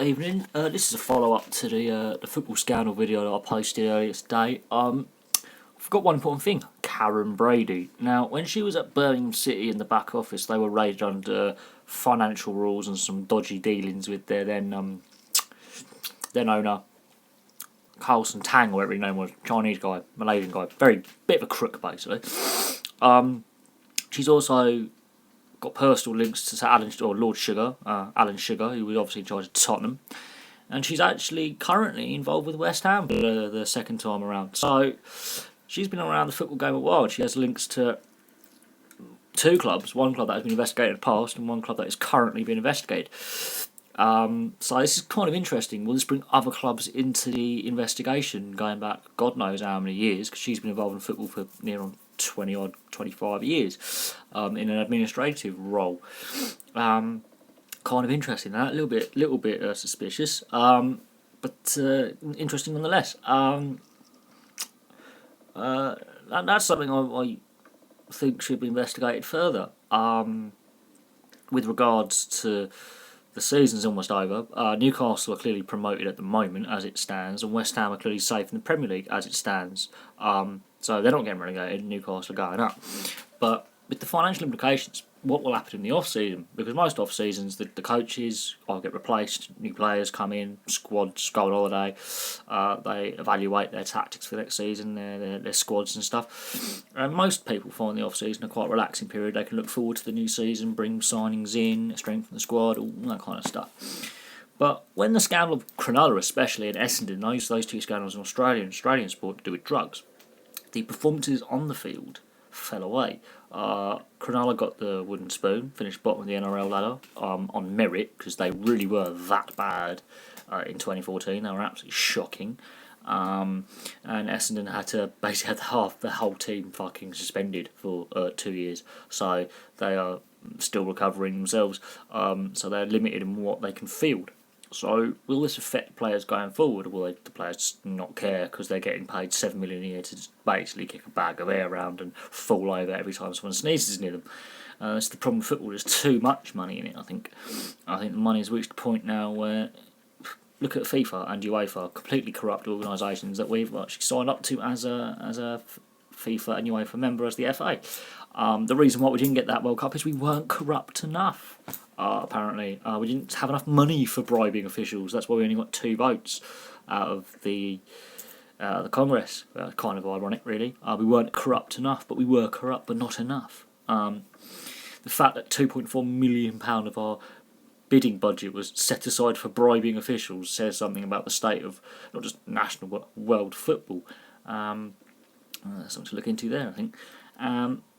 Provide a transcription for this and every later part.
Evening. This is a follow-up to the football scandal video that I posted earlier today. I forgot one important thing. Karen Brady. Now, when she was at Birmingham City in the back office, they were raided under financial rules and some dodgy dealings with their then owner, Carlson Tang, or whatever his name was, Chinese guy, Malaysian guy, very bit of a crook basically. She's also got personal links to Lord Sugar, Alan Sugar, who was obviously in charge of Tottenham, and she's actually currently involved with West Ham for the second time around. So she's been around the football game a while. She has links to two clubs, one club that has been investigated in the past and one club that is currently being investigated. So this is kind of interesting. Will this bring other clubs into the investigation going back God knows how many years, because she's been involved in football for near on 25 years in an administrative role. Kind of interesting that, a little bit suspicious, but interesting nonetheless. That's something I think should be investigated further. With regards to the season's almost over. Newcastle are clearly promoted at the moment as it stands, and West Ham are clearly safe in the Premier League as it stands. So they're not getting relegated, Newcastle are going up. But with the financial implications, what will happen in the off-season? Because most off-seasons, the coaches will get replaced, new players come in, squads go on holiday, they evaluate their tactics for next season, their squads and stuff. And most people find the off-season a quite relaxing period. They can look forward to the new season, bring signings in, strengthen the squad, all that kind of stuff. But when the scandal of Cronulla, especially, and Essendon, those two scandals in Australian sport to do with drugs, the performances on the field fell away. Cronulla got the wooden spoon, finished bottom of the NRL ladder on merit, because they really were that bad in 2014. They were absolutely shocking. And Essendon had to basically have the whole team fucking suspended for 2 years. So they are still recovering themselves. So they're limited in what they can field. So will this affect players going forward, or will the players not care because they're getting paid $7 million a year to just basically kick a bag of air around and fall over every time someone sneezes near them? That's the problem with football. There's too much money in it. I think the money's reached a point now where, look at FIFA and UEFA, completely corrupt organisations that we've actually signed up to as a FIFA and UEFA member as the FA. The reason why we didn't get that World Cup is we weren't corrupt enough. Apparently, we didn't have enough money for bribing officials. That's why we only got 2 votes out of the Congress. Kind of ironic, really. We weren't corrupt enough, but we were corrupt, but not enough. The fact that £2.4 million of our bidding budget was set aside for bribing officials says something about the state of not just national but world football. That's something to look into there, I think.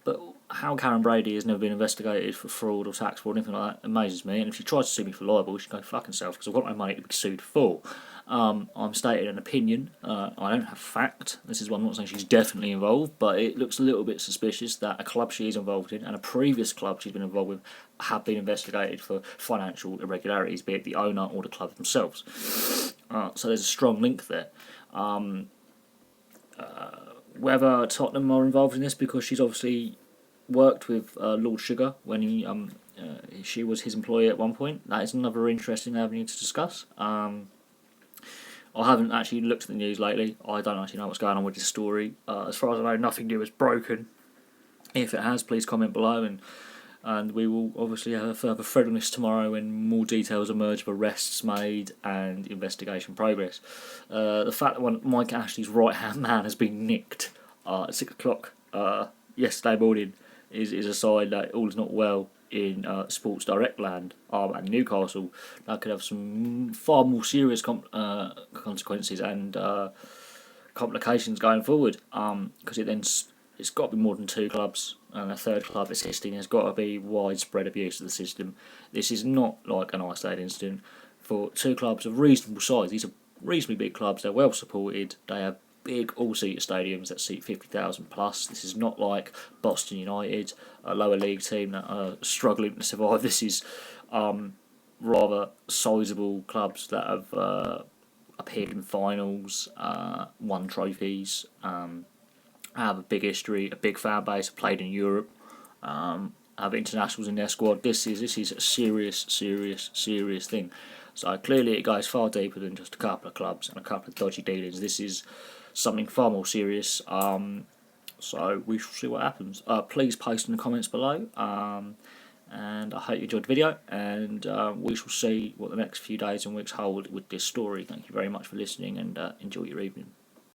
But how Karen Brady has never been investigated for fraud or tax fraud or anything like that amazes me. And if she tries to sue me for libel, she can go fuck herself, because I've got no money to be sued for. I'm stating an opinion. I don't have fact. This is one. I'm not saying she's definitely involved, but it looks a little bit suspicious that a club she is involved in and a previous club she's been involved with have been investigated for financial irregularities, be it the owner or the club themselves. So there's a strong link there. Whether Tottenham are involved in this, because she's obviously worked with Lord Sugar when she was his employee at one point. That is another interesting avenue to discuss. I haven't actually looked at the news lately. I don't actually know what's going on with this story. As far as I know, nothing new is broken. If it has, please comment below, and we will obviously have a further thread on this tomorrow when more details emerge of arrests made and investigation progress. The fact that Mike Ashley's right-hand man has been nicked at 6 o'clock yesterday morning is a sign that all is not well in Sports Direct land and Newcastle. That could have some far more serious consequences and complications going forward, because it's got to be more than 2 clubs, and a third club assisting. There's got to be widespread abuse of the system. This is not like an isolated incident. For 2 clubs of reasonable size, these are reasonably big clubs, they're well supported, they have big all-seater stadiums that seat 50,000 plus. This is not like Boston United, a lower league team that are struggling to survive. This is rather sizable clubs that have appeared in finals, won trophies, have a big history, a big fan base, played in Europe, have internationals in their squad. This is a serious thing. So clearly it goes far deeper than just a couple of clubs and a couple of dodgy dealings. This is something far more serious. So we shall see what happens. Please post in the comments below. And I hope you enjoyed the video, and we shall see what the next few days and weeks hold with this story. Thank you very much for listening, and enjoy your evening.